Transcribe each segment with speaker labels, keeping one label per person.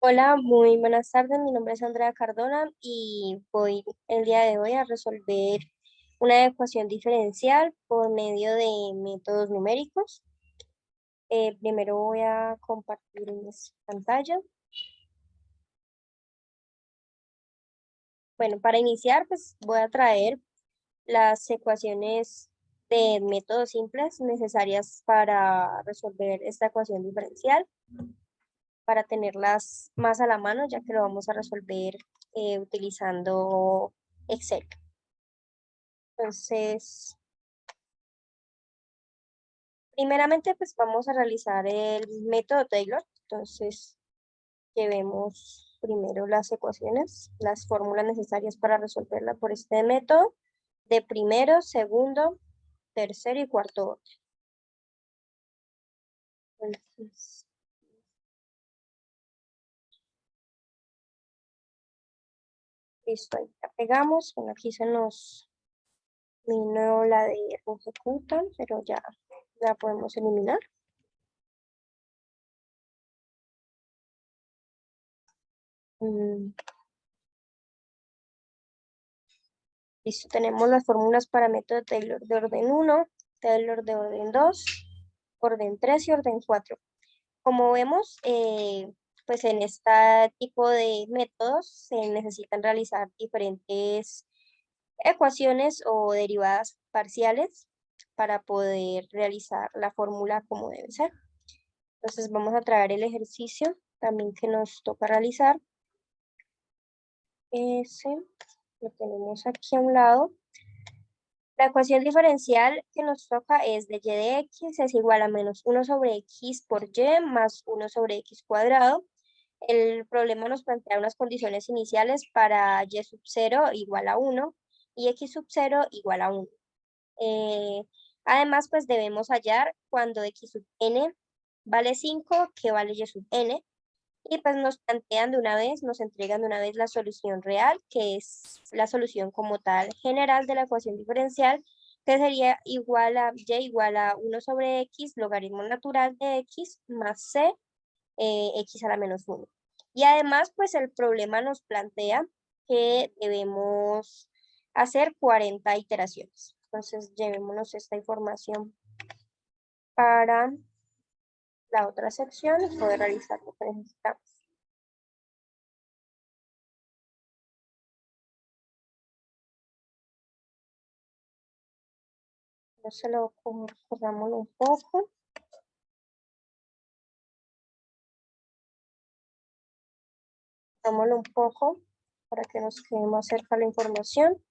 Speaker 1: Hola, muy buenas tardes. Mi nombre es Andrea Cardona y voy el día de hoy a resolver una ecuación diferencial por medio de métodos numéricos. Primero voy a compartir mi pantalla. Bueno, para iniciar, pues voy a traer las ecuaciones de métodos simples necesarias para resolver esta ecuación diferencial, para tenerlas más a la mano, ya que lo vamos a resolver utilizando Excel. Entonces, primeramente, pues vamos a realizar el método Taylor. Entonces, llevemos primero las ecuaciones, las fórmulas necesarias para resolverla por este método de primero, segundo, tercero y cuarto orden. Entonces, listo, ahí la pegamos. Bueno, aquí se nos vino la de ejecutan, pero ya la podemos eliminar. Mm, Listo, tenemos las fórmulas para método Taylor de orden uno, Taylor de orden 2, orden 3 y orden 4. Como vemos, pues en este tipo de métodos se necesitan realizar diferentes ecuaciones o derivadas parciales para poder realizar la fórmula como debe ser. Entonces vamos a traer el ejercicio también que nos toca realizar. Ese lo tenemos aquí a un lado. La ecuación diferencial que nos toca es de y de x es igual a menos 1 sobre x por y más 1 sobre x cuadrado. El problema nos plantea unas condiciones iniciales para y sub 0 igual a 1 y x sub 0 igual a 1. Eh, Además, pues debemos hallar cuando x sub n vale 5, que vale y sub n. Y pues nos plantean de una vez, nos entregan de una vez la solución real, que es la solución como tal general de la ecuación diferencial, que sería igual a y igual a 1 sobre x, logaritmo natural de x, más c, x a la menos 1. Y además, pues el problema nos plantea que debemos hacer 40 iteraciones. Entonces, llevémonos esta información para la otra sección y poder realizar lo que necesitamos. Se lo corramos un poco. Dámoslo un poco para que nos quede más cerca la información.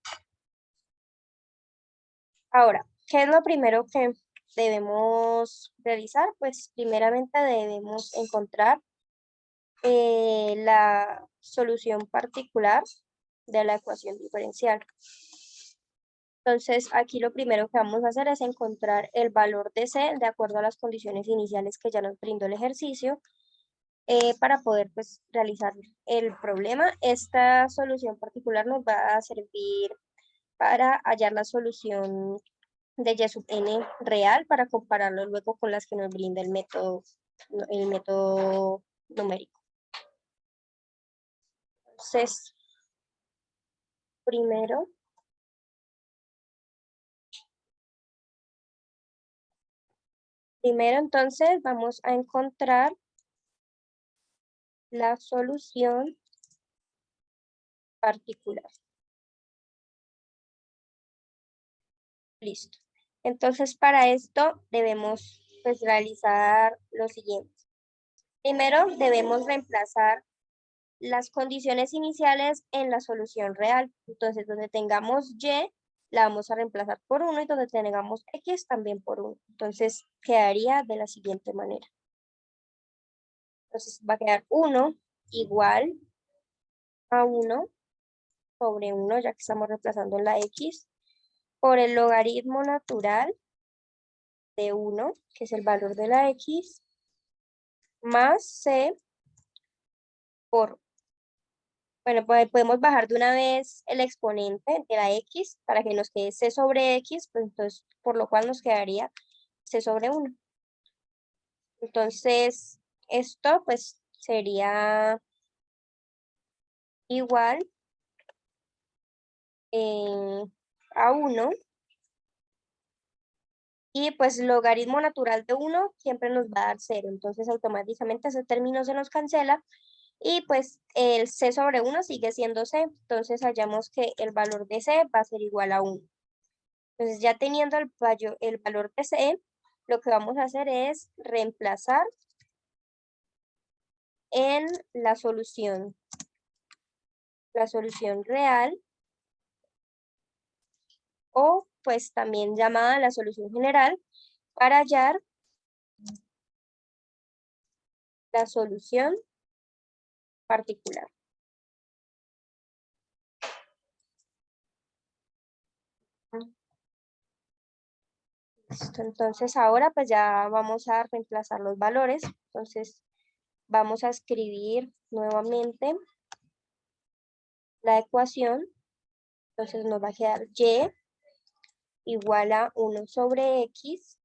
Speaker 1: Ahora, ¿qué es lo primero que debemos realizar? Pues primeramente debemos encontrar la solución particular de la ecuación diferencial. Entonces, aquí lo primero que vamos a hacer es encontrar el valor de C de acuerdo a las condiciones iniciales que ya nos brindó el ejercicio para poder pues realizar el problema. Esta solución particular nos va a servir para hallar la solución de y sub n real para compararlo luego con las que nos brinda el método numérico. Entonces, primero, entonces vamos a encontrar la solución particular. Listo. Entonces, para esto debemos pues realizar lo siguiente. Primero, debemos reemplazar las condiciones iniciales en la solución real. Entonces, donde tengamos y, la vamos a reemplazar por 1 y donde tengamos x también por 1. Entonces, quedaría de la siguiente manera. Entonces, va a quedar 1 igual a 1 sobre 1, ya que estamos reemplazando la x, por el logaritmo natural de 1, que es el valor de la x, más c por, bueno, pues podemos bajar de una vez el exponente de la x para que nos quede c sobre x, pues entonces, por lo cual nos quedaría c sobre 1. Entonces, esto pues sería igual a 1. Y pues logaritmo natural de 1 siempre nos va a dar 0. Entonces automáticamente ese término se nos cancela. Y pues el c sobre 1 sigue siendo c. Entonces hallamos que el valor de c va a ser igual a 1. Entonces ya teniendo el valor de c, lo que vamos a hacer es reemplazar en la solución real, o pues también llamada la solución general, para hallar la solución particular. Listo, entonces ahora pues ya vamos a reemplazar los valores. Entonces vamos a escribir nuevamente la ecuación. Entonces nos va a quedar y igual a 1 sobre x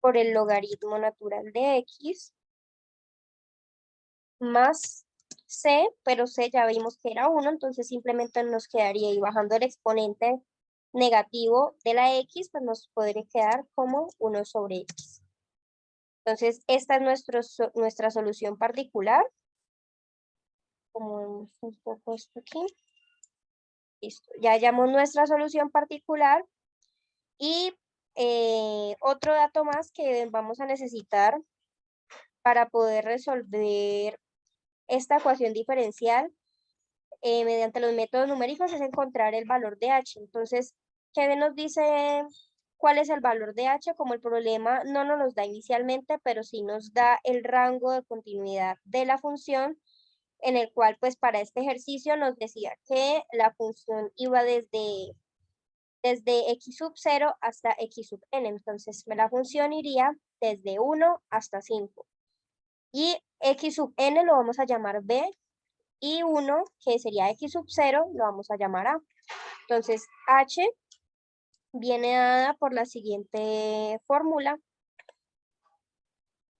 Speaker 1: por el logaritmo natural de x más c, pero c ya vimos que era 1, entonces simplemente nos quedaría, y bajando el exponente negativo de la x, pues nos podría quedar como 1 sobre x. Entonces, esta es nuestra solución particular. Como un poco esto aquí. Listo, ya hallamos nuestra solución particular. Y otro dato más que vamos a necesitar para poder resolver esta ecuación diferencial mediante los métodos numéricos es encontrar el valor de h. Entonces, ¿qué nos dice cuál es el valor de h? Como el problema no nos los da inicialmente, pero sí nos da el rango de continuidad de la función, en el cual pues para este ejercicio nos decía que la función iba desde x sub 0 hasta x sub n. Entonces la función iría desde 1 hasta 5. Y x sub n lo vamos a llamar b, y 1, que sería x sub 0, lo vamos a llamar a. Entonces h viene dada por la siguiente fórmula.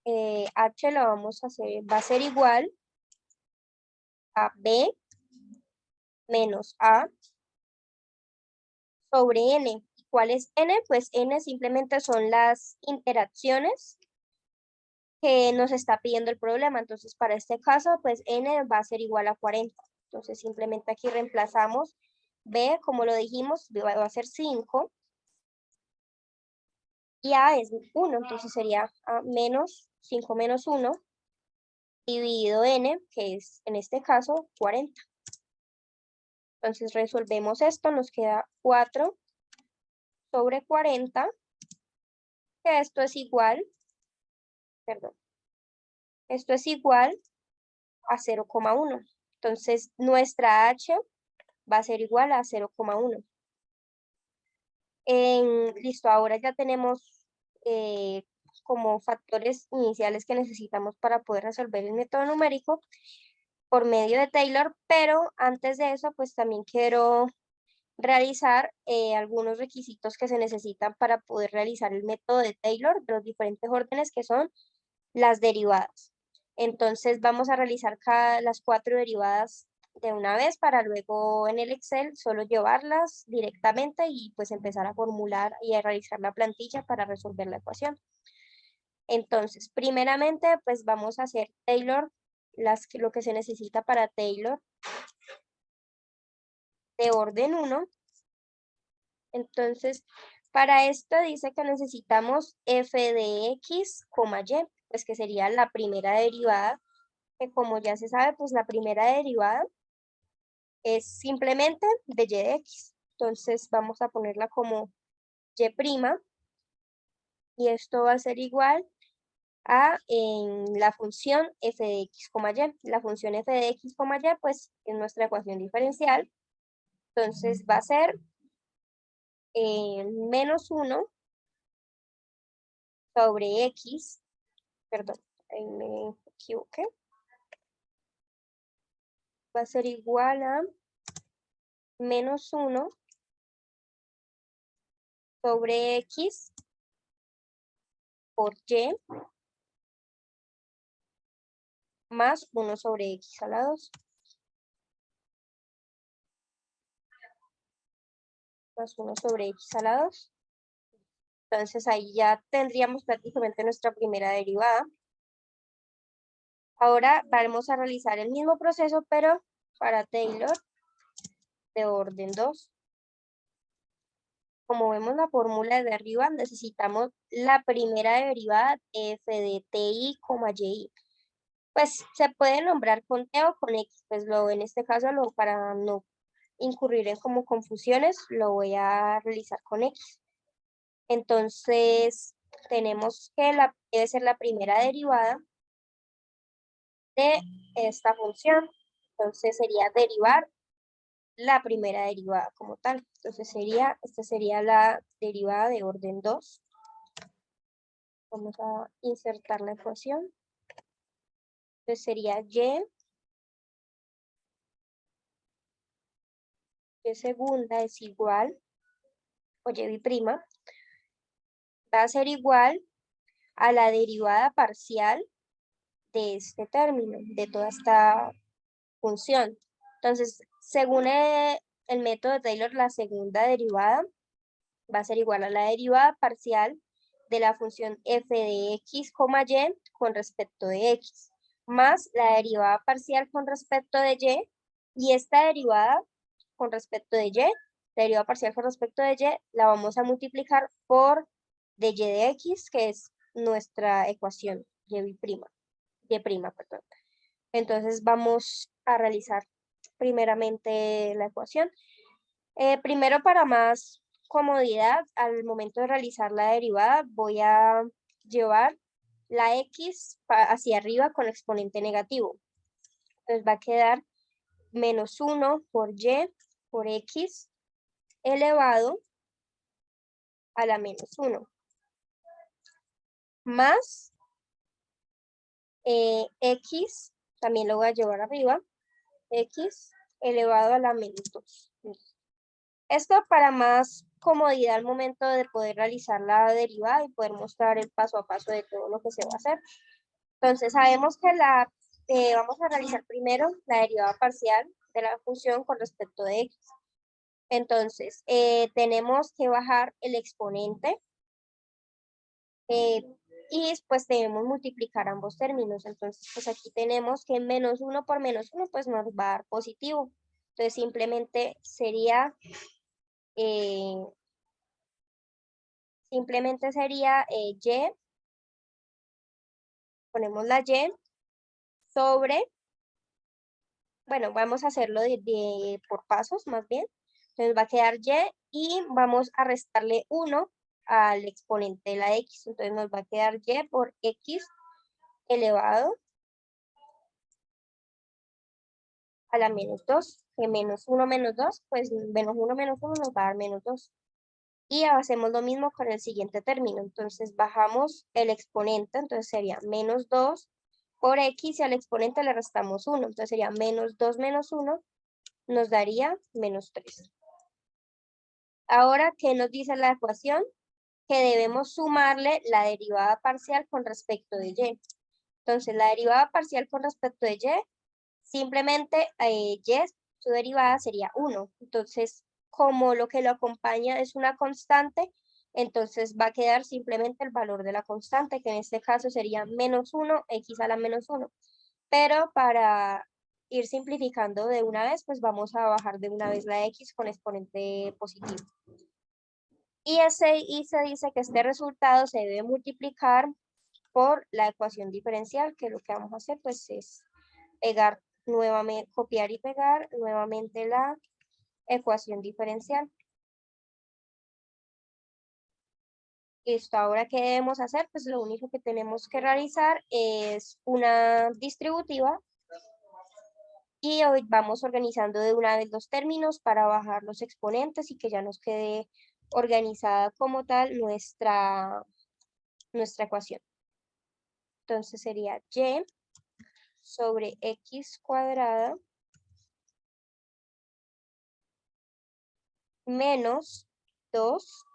Speaker 1: H lo vamos a hacer, va a ser igual a b menos a sobre n. ¿Cuál es n? Pues n simplemente son las interacciones que nos está pidiendo el problema. Entonces, para este caso, pues n va a ser igual a 40. Entonces, simplemente aquí reemplazamos b, como lo dijimos, va a ser 5. Y a es 1, entonces sería a menos 5 menos 1 dividido n, que es en este caso 40. Entonces resolvemos esto, nos queda 4 sobre 40, que esto es igual, perdón, esto es igual a 0,1. Entonces nuestra h va a ser igual a 0,1. Listo, ahora ya tenemos como factores iniciales que necesitamos para poder resolver el método numérico por medio de Taylor, pero antes de eso, pues también quiero realizar algunos requisitos que se necesitan para poder realizar el método de Taylor de los diferentes órdenes, que son las derivadas. Entonces vamos a realizar las 4 derivadas de una vez, para luego en el Excel solo llevarlas directamente y pues empezar a formular y a realizar la plantilla para resolver la ecuación. Entonces, primeramente, pues vamos a hacer Taylor, lo que se necesita para Taylor de orden 1. Entonces, para esto dice que necesitamos f de x, y, pues que sería la primera derivada, que como ya se sabe, pues la primera derivada es simplemente de y de x. Entonces vamos a ponerla como y', y esto va a ser igual a en la función f de x, y. La función f de x, y, pues es nuestra ecuación diferencial. Entonces va a ser menos 1 sobre x, perdón, ahí me equivoqué, va a ser igual a menos 1 sobre x por y más 1 sobre x a la 2. más 1 sobre x a la 2. Entonces ahí ya tendríamos prácticamente nuestra primera derivada. Ahora vamos a realizar el mismo proceso, pero para Taylor de orden 2. Como vemos la fórmula de arriba, necesitamos la primera derivada f de ti, y. Pues se puede nombrar con t o con x, pues en este caso para no incurrir en como confusiones, lo voy a realizar con x. Entonces, tenemos que debe ser la primera derivada de esta función. Entonces sería derivar la primera derivada como tal. Entonces esta sería la derivada de orden 2. Vamos a insertar la ecuación. Entonces sería y segunda es igual, o y prima, va a ser igual a la derivada parcial de este término, de toda esta función. Entonces, según el método de Taylor, la segunda derivada va a ser igual a la derivada parcial de la función f de x, y con respecto de x, más la derivada parcial con respecto de y esta derivada con respecto de la derivada parcial con respecto de la vamos a multiplicar por y de x, que es nuestra ecuación, y prima, perdón. Entonces vamos a realizar primeramente la ecuación. Primero, para más comodidad, al momento de realizar la derivada, voy a llevar la x hacia arriba con exponente negativo. Entonces va a quedar menos 1 por y por x elevado a la menos 1. Más x, también lo voy a llevar arriba, x elevado a la menos 2. Esto para más comodidad al momento de poder realizar la derivada y poder mostrar el paso a paso de todo lo que se va a hacer. Entonces sabemos que vamos a realizar primero la derivada parcial de la función con respecto de x. Entonces tenemos que bajar el exponente y después debemos multiplicar ambos términos. Entonces pues aquí tenemos que menos 1 por menos 1 pues nos va a dar positivo. Entonces simplemente sería y, ponemos la y sobre, bueno, vamos a hacerlo por pasos más bien. Entonces va a quedar y vamos a restarle 1 al exponente de la x. Entonces nos va a quedar y por x elevado a la menos 2, que menos 1 menos 2, pues menos 1 menos 1 nos va a dar menos 2. Y hacemos lo mismo con el siguiente término. Entonces bajamos el exponente, entonces sería menos 2 por x y al exponente le restamos 1. Entonces sería menos 2 menos 1, nos daría menos 3. Ahora, ¿qué nos dice la ecuación? Que debemos sumarle la derivada parcial con respecto de y. Entonces la derivada parcial con respecto de y, simplemente su derivada sería 1. Entonces, como lo que lo acompaña es una constante, entonces va a quedar simplemente el valor de la constante, que en este caso sería menos 1, x a la menos 1. Pero para ir simplificando de una vez, pues vamos a bajar de una vez la x con exponente positivo. Y se dice que este resultado se debe multiplicar por la ecuación diferencial, que lo que vamos a hacer pues es pegar nuevamente, copiar y pegar nuevamente la ecuación diferencial. Listo, ahora ¿qué debemos hacer? Pues lo único que tenemos que realizar es una distributiva y hoy vamos organizando de una vez los términos para bajar los exponentes y que ya nos quede organizada como tal nuestra ecuación. Entonces sería y sobre x cuadrada menos 2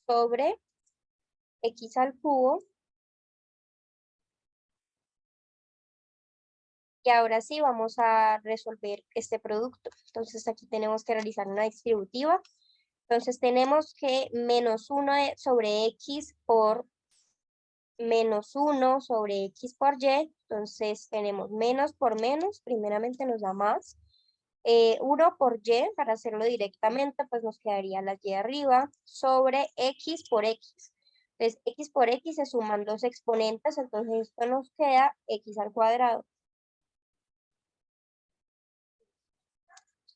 Speaker 1: sobre x al cubo Y ahora sí vamos a resolver este producto. Entonces aquí tenemos que realizar una distributiva. Entonces tenemos que menos 1 sobre x por menos 1 sobre x por y. Entonces tenemos menos por menos, primeramente nos da más. 1 por y, para hacerlo directamente, pues nos quedaría la y arriba sobre x por x. Entonces x por x se suman dos exponentes, entonces esto nos queda x al cuadrado.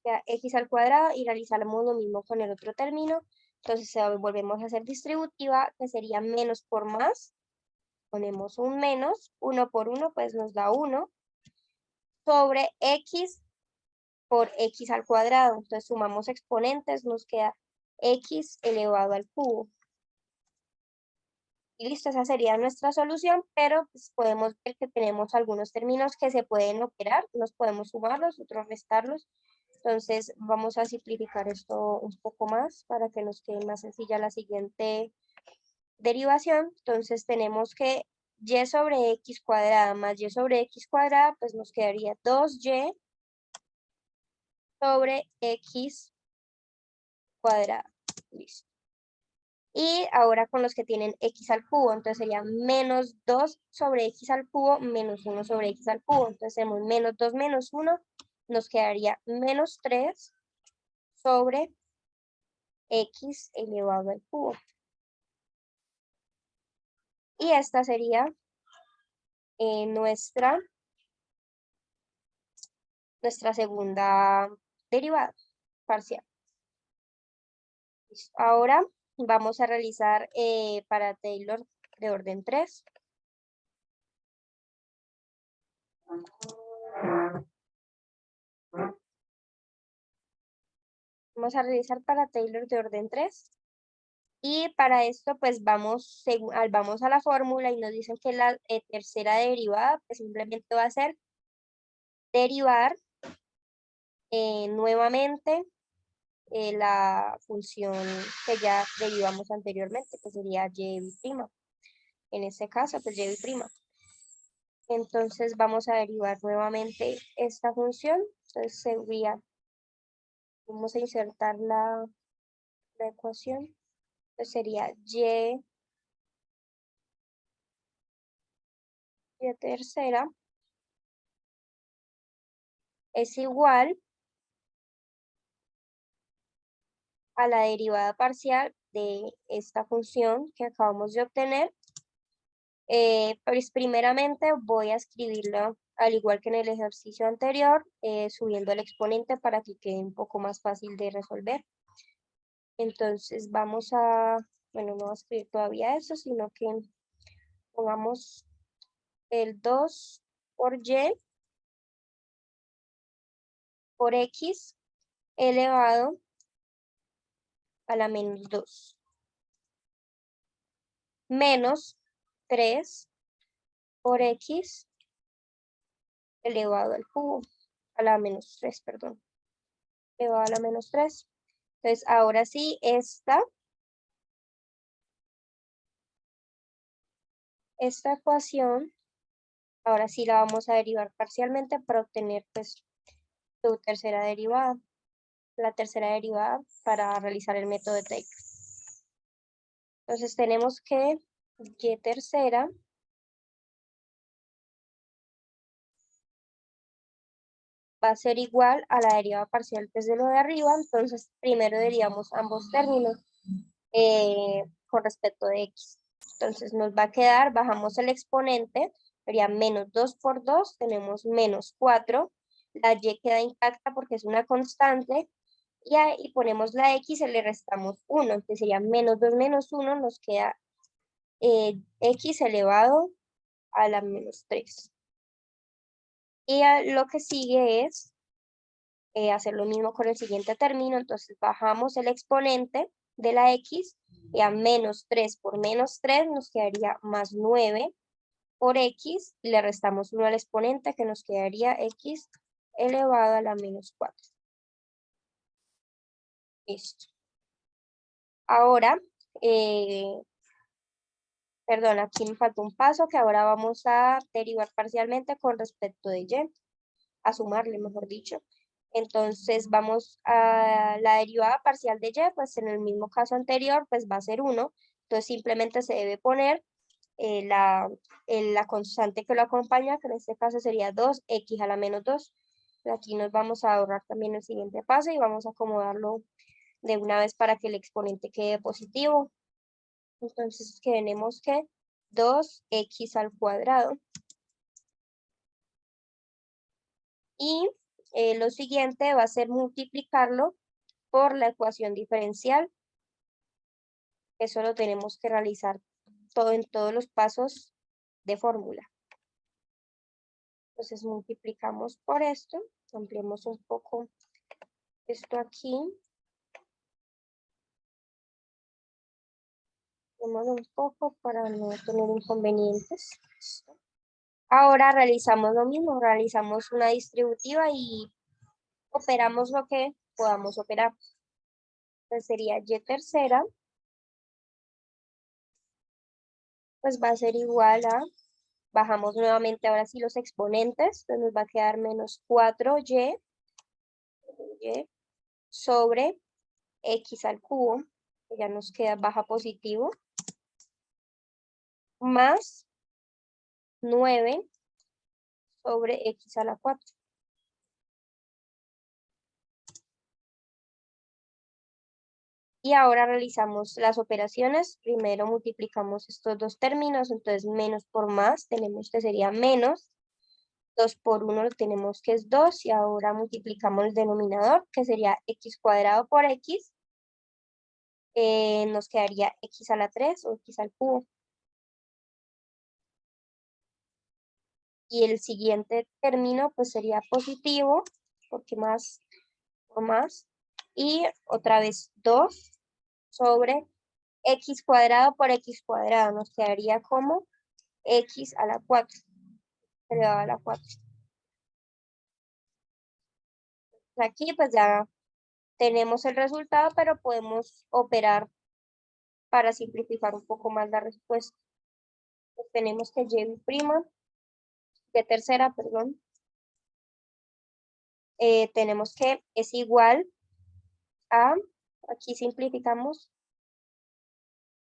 Speaker 1: Queda x al cuadrado y realizamos lo mismo con el otro término. Entonces volvemos a hacer distributiva, que sería menos por más. Ponemos un menos, 1 por 1 pues nos da 1, sobre x por x al cuadrado. Entonces sumamos exponentes, nos queda x elevado al cubo. Y listo, esa sería nuestra solución, pero pues podemos ver que tenemos algunos términos que se pueden operar, unos podemos sumarlos, otros restarlos. Entonces vamos a simplificar esto un poco más para que nos quede más sencilla la siguiente derivación. Entonces tenemos que y sobre x cuadrada más y sobre x cuadrada, pues nos quedaría 2y sobre x cuadrada. Listo. Y ahora con los que tienen x al cubo, entonces sería menos 2 sobre x al cubo menos 1 sobre x al cubo. Entonces tenemos menos 2 menos 1, nos quedaría menos 3 sobre x elevado al cubo. Y esta sería nuestra segunda derivada parcial. Listo. Ahora vamos a realizar para Taylor de orden 3. Vamos a realizar para Taylor de orden 3. Y para esto, pues vamos a la fórmula y nos dicen que la tercera derivada, pues simplemente va a ser derivar nuevamente la función que ya derivamos anteriormente, que sería y'. En este caso, pues y'. Entonces vamos a derivar nuevamente esta función. Entonces sería, vamos a insertar la ecuación. Entonces sería y tercera es igual a la derivada parcial de esta función que acabamos de obtener. Pues primeramente voy a escribirlo al igual que en el ejercicio anterior, subiendo el exponente para que quede un poco más fácil de resolver. Entonces vamos a, bueno, no voy a escribir todavía eso, sino que pongamos el 2 por y por x elevado a la menos 2 menos 3 por x elevado al cubo, a la menos 3, perdón, elevado a la menos 3. Entonces ahora sí, esta ecuación, ahora sí la vamos a derivar parcialmente para obtener pues su tercera derivada, la tercera derivada para realizar el método de Taylor. Entonces tenemos que y tercera va a ser igual a la derivada parcial pues de lo de arriba, entonces primero derivamos ambos términos con respecto de x. Entonces nos va a quedar, bajamos el exponente, sería menos 2 por 2, tenemos menos 4, la y queda intacta porque es una constante, y ahí ponemos la x y le restamos 1, entonces sería menos 2 menos 1, nos queda x elevado a la menos 3. Y lo que sigue es hacer lo mismo con el siguiente término, entonces bajamos el exponente de la x y a menos 3 por menos 3 nos quedaría más 9 por x, y le restamos 1 al exponente que nos quedaría x elevado a la menos 4. Listo. Ahora, perdón, aquí me faltó un paso que ahora vamos a derivar parcialmente con respecto de y. a sumarle, mejor dicho. Entonces vamos a la derivada parcial de y, pues en el mismo caso anterior, pues va a ser 1. Entonces simplemente se debe poner la constante que lo acompaña, que en este caso sería 2x a la menos 2. Aquí nos vamos a ahorrar también el siguiente paso y vamos a acomodarlo de una vez para que el exponente quede positivo. Entonces tenemos que 2x al cuadrado. Y lo siguiente va a ser multiplicarlo por la ecuación diferencial. Eso lo tenemos que realizar en todos los pasos de fórmula. Entonces multiplicamos por esto, ampliemos un poco esto aquí. Un poco para no tener inconvenientes. Ahora realizamos lo mismo, realizamos una distributiva y operamos lo que podamos operar. Entonces sería y tercera, pues va a ser igual a, bajamos nuevamente ahora sí los exponentes, entonces nos va a quedar menos 4y sobre x al cubo, que ya nos queda baja positivo, más 9 sobre x a la 4. Y ahora realizamos las operaciones. Primero multiplicamos estos dos términos, entonces menos por más tenemos que sería menos. 2 por 1 lo tenemos que es 2 y ahora multiplicamos el denominador que sería x cuadrado por x. Nos quedaría x a la 3 o x al cubo. Y el siguiente término pues sería positivo porque más por más. Y otra vez 2 sobre x cuadrado por x cuadrado. Nos quedaría como x a la 4 elevado a la 4. Aquí pues ya tenemos el resultado, pero podemos operar para simplificar un poco más la respuesta. Pues tenemos que y tercera, perdón, tenemos que es igual a, aquí simplificamos,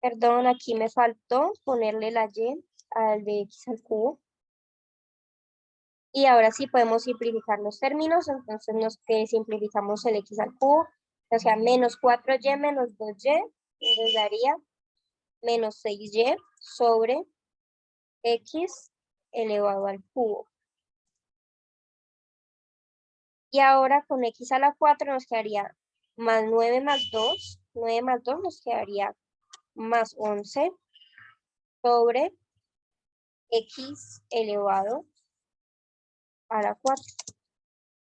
Speaker 1: perdón, aquí me faltó ponerle la y al de x al cubo. Y ahora sí podemos simplificar los términos, entonces simplificamos el x al cubo, o sea, menos 4y menos 2y, nos daría menos 6y sobre x elevado al cubo. Y ahora con x a la 4 nos quedaría más 9 más 2, 9 más 2 nos quedaría más 11 sobre x elevado a la 4.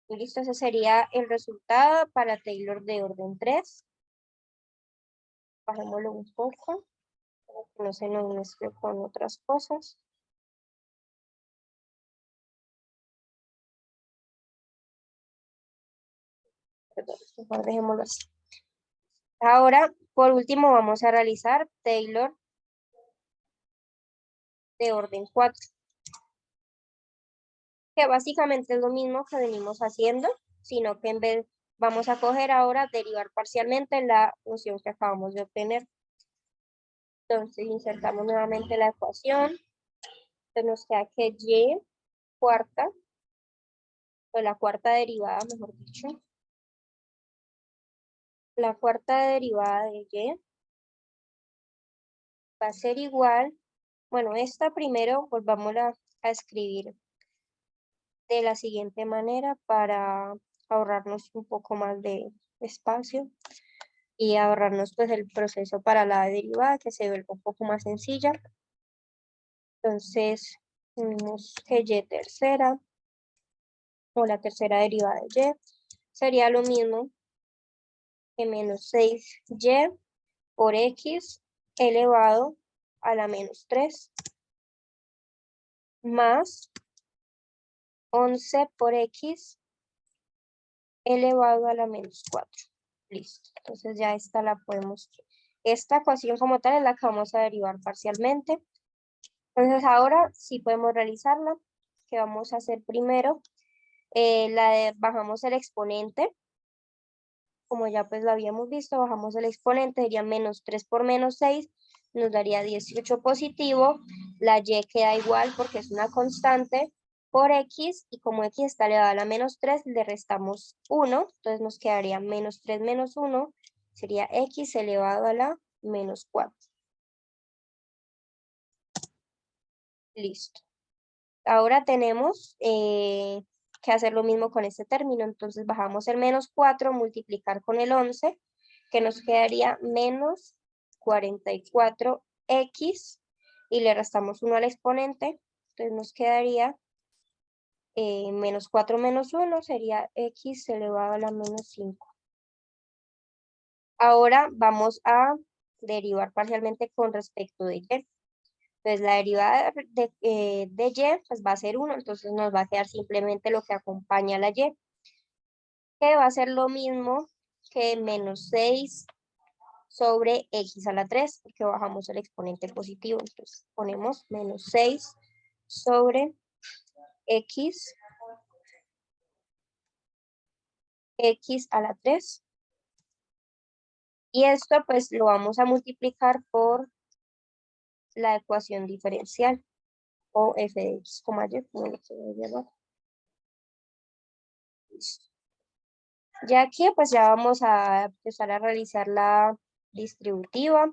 Speaker 1: Y listo, ese sería el resultado para Taylor de orden 3. Bajémoslo un poco, para que no se nos mezcle con otras cosas. Perdón, mejor dejémoslo así. Ahora, por último, vamos a realizar Taylor de orden 4. Que básicamente es lo mismo que venimos haciendo, sino que en vez vamos a coger ahora derivar parcialmente la función que acabamos de obtener. Entonces insertamos nuevamente la ecuación, entonces nos queda que y cuarta, o la cuarta derivada, mejor dicho, la cuarta derivada de y va a ser igual, bueno, esta primero volvamos a escribir de la siguiente manera para ahorrarnos un poco más de espacio y ahorrarnos pues el proceso para la derivada que se vuelva un poco más sencilla. Entonces, tenemos que y tercera o la tercera derivada de y sería lo mismo que menos 6y por x elevado a la menos 3 más 11 por x elevado a la menos 4. Listo. Entonces ya esta la podemos, esta ecuación como tal es la que vamos a derivar parcialmente. Entonces ahora sí podemos realizarla. ¿Qué vamos a hacer primero? Bajamos el exponente. Como ya pues lo habíamos visto, bajamos el exponente, sería menos 3 por menos 6, nos daría 18 positivo. La y queda igual porque es una constante por x, y como x está elevado a la menos 3, le restamos 1, entonces nos quedaría menos 3 menos 1, sería x elevado a la menos 4. Listo. Ahora tenemos que hacer lo mismo con este término, entonces bajamos el menos 4, multiplicar con el 11, que nos quedaría menos 44x, y le restamos 1 al exponente, entonces nos quedaría menos 4 menos 1, sería x elevado a la menos 5. Ahora vamos a derivar parcialmente con respecto de y. Entonces la derivada de y pues va a ser 1, entonces nos va a quedar simplemente lo que acompaña a la y, que va a ser lo mismo que menos 6 sobre x a la 3, porque bajamos el exponente positivo. Entonces ponemos menos 6 sobre x a la 3. Y esto pues lo vamos a multiplicar por la ecuación diferencial, o f de x, como ayer, como lo quiero llamar. Ya aquí pues ya vamos a empezar a realizar la distributiva.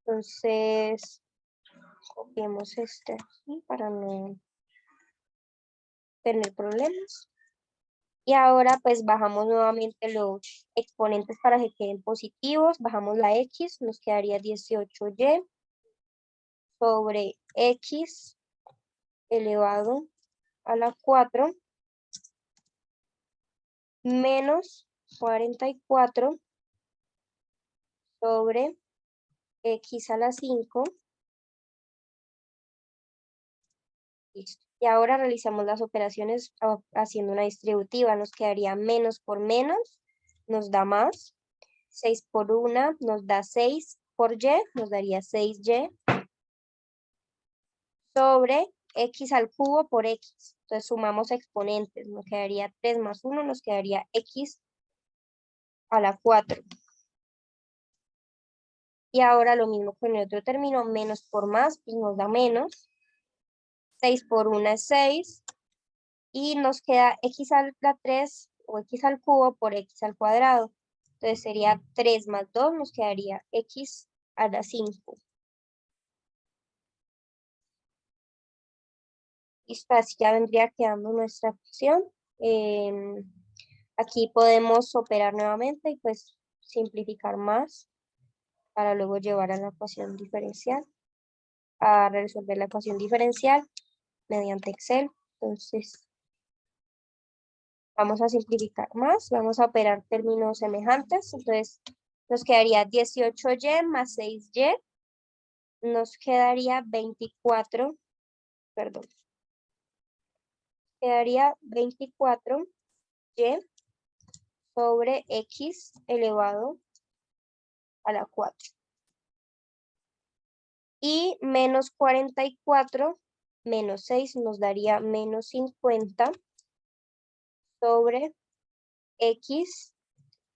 Speaker 1: Entonces, copiemos este aquí para no tener problemas. Y ahora pues bajamos nuevamente los exponentes para que queden positivos. Bajamos la x, nos quedaría 18y sobre x elevado a la 4 menos 44 sobre x a la 5. Listo. Y ahora realizamos las operaciones haciendo una distributiva. Nos quedaría menos por menos, nos da más. 6 por 1 nos da 6 por y, nos daría 6y sobre x al cubo por x. Entonces sumamos exponentes, nos quedaría 3 más 1, nos quedaría x a la 4. Y ahora lo mismo con el otro término, menos por más, pues nos da menos. 6 por 1 es 6. Y nos queda x a la 3 o x al cubo por x al cuadrado. Entonces sería 3 más 2, nos quedaría x a la 5. Listo, así ya vendría quedando nuestra ecuación. Aquí podemos operar nuevamente y pues simplificar más para luego llevar a la ecuación diferencial, a resolver la ecuación diferencial mediante Excel. Entonces, vamos a simplificar más, vamos a operar términos semejantes. Entonces, nos quedaría 18y más 6y, nos quedaría 24, perdón, quedaría 24y sobre x elevado a la 4. Y menos 44 menos 6 nos daría menos 50 sobre x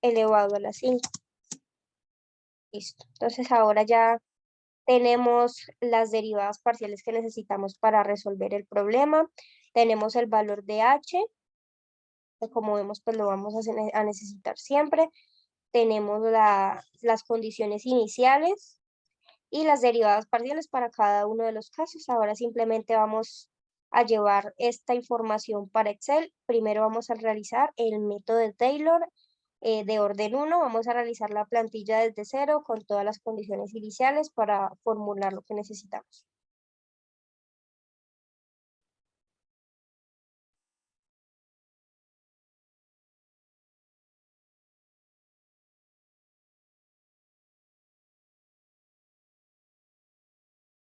Speaker 1: elevado a la 5. Listo. Entonces ahora ya tenemos las derivadas parciales que necesitamos para resolver el problema. Tenemos el valor de h, que como vemos pues lo vamos a necesitar siempre. Tenemos las condiciones iniciales y las derivadas parciales para cada uno de los casos. Ahora simplemente vamos a llevar esta información para Excel. Primero vamos a realizar el método de Taylor de orden 1. Vamos a realizar la plantilla desde cero con todas las condiciones iniciales para formular lo que necesitamos.